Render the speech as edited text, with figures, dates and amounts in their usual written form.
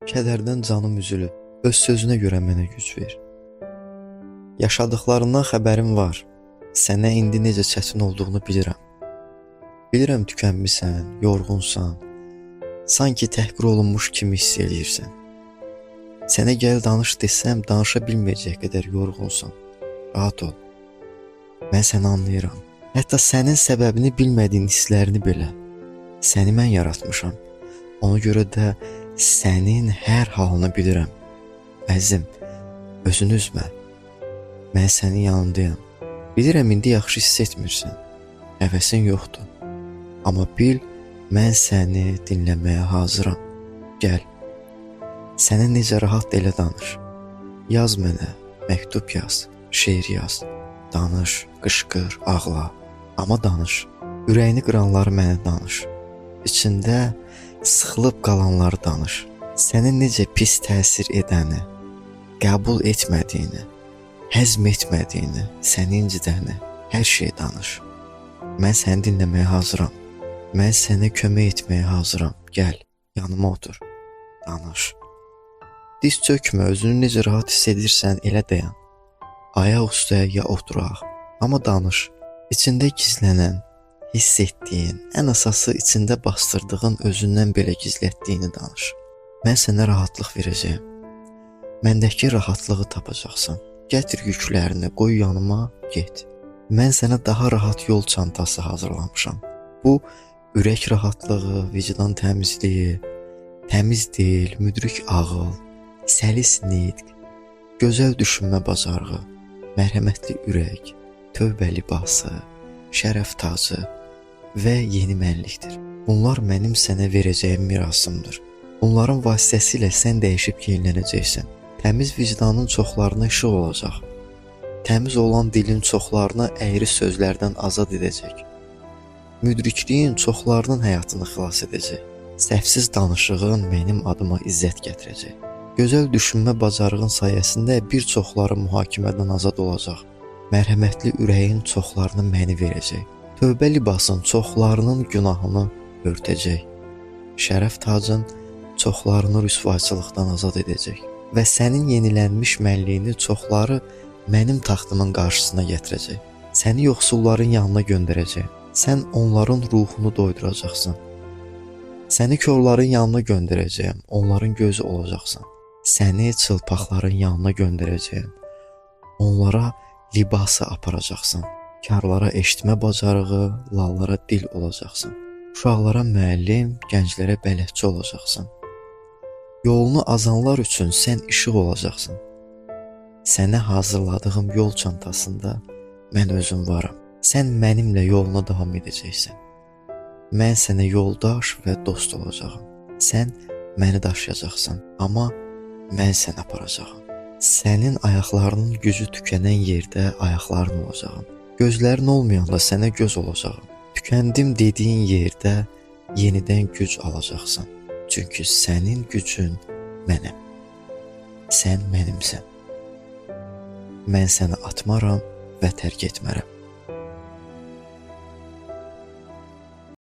Kədərdən canım üzülüb, öz sözünə görə mənə güc ver. Yaşadıqlarından xəbərim var, sənə indi necə çətin olduğunu bilirəm. Bilirəm tükənmisən, yorğunsan, sanki təhqir olunmuş kimi hiss eləyirsən. Sənə gəl danış desəm, danışa bilməyəcək qədər yorğunsan. Rahat ol, mən səni anlayıram. Hətta sənin səbəbini bilmədiyin hisslərini belə. Səni mən yaratmışam, ona görə də sənin hər halını bilirəm. Əzizim, özünü üzmə. Mən sənin yanındayam. Bilirəm indi yaxşı hiss etmirsən. Həvəsin yoxdur. Amma bil, mən səni dinləməyə hazıram. Gəl. Sənə necə rahat elə danış. Yaz mənə, məktub yaz, şeir yaz. Danış, qışqır, ağla. Amma danış. Ürəyini qıranları mənə danış. İçində sıxılıb qalanları danış. Səni necə pis təsir edəni, qəbul etmədiyini, həzm etmədiyini, səni incidəni, hər şey danış. Mən səni dinləməyə hazıram. Mən sənə kömək etməyə hazıram. Gəl, yanıma otur. Danış. Diz çökmə, özünü necə rahat hiss edirsən, elə dayan. Ayaq üstə ya oturaq, amma danış. İçində gizlənən, hiss etdiyin, ən əsası içində bastırdığın özündən belə gizlətdiyini danış. Mən sənə rahatlıq verəcəyəm. Məndəki rahatlığı tapacaqsan. Gətir yüklərini, qoy yanıma, get. Mən sənə daha rahat yol çantası hazırlamışam. Bu, ürək rahatlığı, vicdan təmizliyi, təmiz dil, müdrik ağıl, səlis nitq, gözəl düşünmə bacarığı, mərhəmətli ürək, tövbə libası, şərəf tacı və yeni mənlikdir. Bunlar mənim sənə verəcəyim mirasımdır. Bunların vasitəsilə sən dəyişib yenilənəcəksən. Təmiz vicdanın çoxlarına işıq olacaq. Təmiz olan dilin çoxlarına əyri sözlərdən azad edəcək. Müdrikliyin çoxlarının həyatını xilas edəcək. Səhvsiz danışığın mənim adıma izzət gətirəcək. Gözəl düşünmə bacarığın sayəsində bir çoxları mühakimədən azad olacaq. Mərhəmətli ürəyin çoxlarını məni verəcək. Tövbə libasın çoxlarının günahını örtəcək. Şərəf tacın çoxlarını rüsvayçılıqdan azad edəcək. Və sənin yenilənmiş mənliyini çoxları mənim taxtımın qarşısına gətirəcək. Səni yoxsulların yanına göndərəcək. Sən onların ruhunu doyduracaqsan. Səni körlərin yanına göndərəcəyəm. Onların gözü olacaqsan. Səni çılpaqların yanına göndərəcəyəm. Onlara libası aparacaqsan. Karlara eşitmə bacarığı, lallara dil olacaqsan. Uşaqlara müəllim, gənclərə bələdçi olacaqsan. Yolunu azanlar üçün sən işıq olacaqsan. Sənə hazırladığım yol çantasında mən özüm varam. Sən mənimlə yoluna davam edəcəksən. Mən sənə yoldaş və dost olacağam. Sən məni daşıyacaqsan, amma mən səni aparacağam. Sənin ayaqlarının gücü tükənən yerdə ayaqların olacağam. Gözlərin olmayanda sənə göz olacağam. Tükəndim dediyin yerdə yenidən güc alacaqsan. Çünki sənin gücün mənəm. Sən mənimsən. Mən səni atmaram və tərk etmərəm.